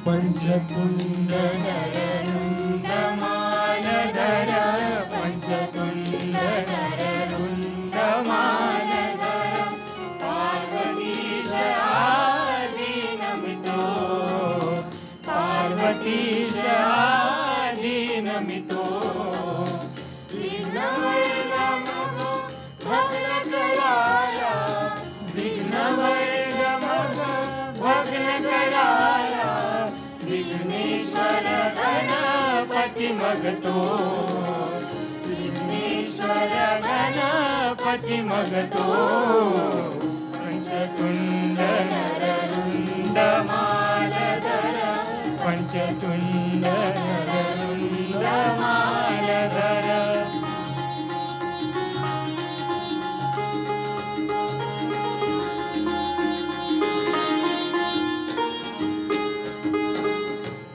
पंचतुंड नररुंड मालधर पंचतुंड नररुंड मालधर पार्वतीश आदीनमितो पार्वतीश आदीनमितो विघ्नवर्धनमो भग्नकराय विघ्नवर्धनमो भग्नकराय विघ्नेश्वर गणपति मगतो विघ्नेश्वर गणपति मगतो पंचतुंड नररुंड मालधर पंचतुंड नररुंड मालधर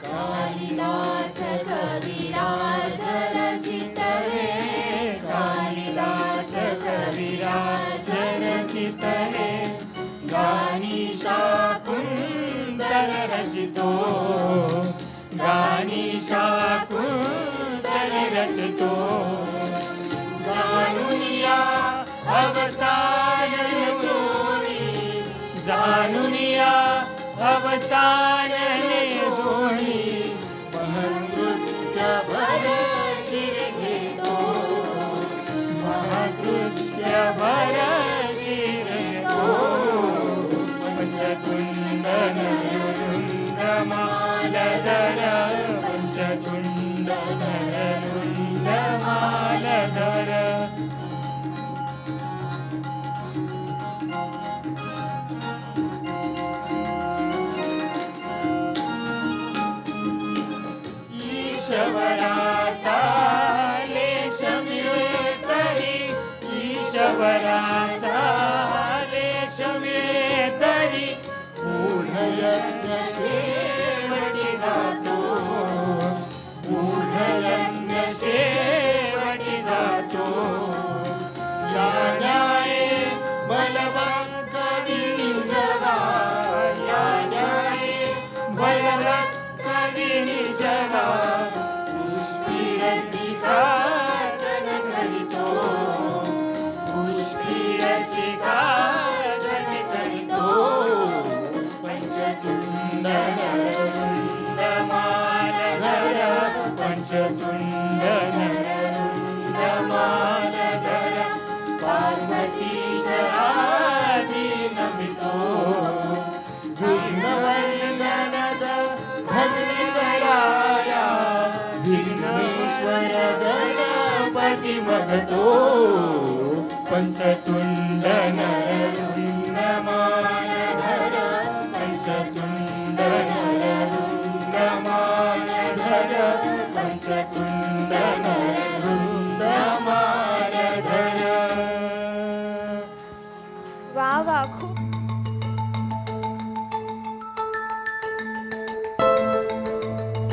कालिदास कविराज रचित रे कालिदास कविराज रचित रे गानी शाकुंतल रचितो गानी शाकुंतल रचितो जानुनिया अवसान सोनी जानुनिया अवसान सोनी महकृत्य भर शिर घेतो महकृत्य भर शिर घेतो पंचतुंड नररुंड मालधर पंचतुंड नररुंड मालधर ईश्वराचा लेश मिळे तरी ईश्वराचा लेश मिळे तरी ऊढयज्ञ शेवटी जातो ऊढयज्ञ शेवटी जातो या न्याये बलवंत निजवा या न्याये बलवंत निजवा पुष्पिरसिकाचन करितो पुष्पिरसिकाचन करितो पंचतुंड नररुंड मालधर पंचतुंड नररुंड मालधर पार्वतीश आदीनमितो विघ्नवर्धनद भग्नकराय विघ्नेश्वर गणपति मगतो पंचतुंड नररुंड मालधर पंचतुंड नररुंड मालधर पंचतुंड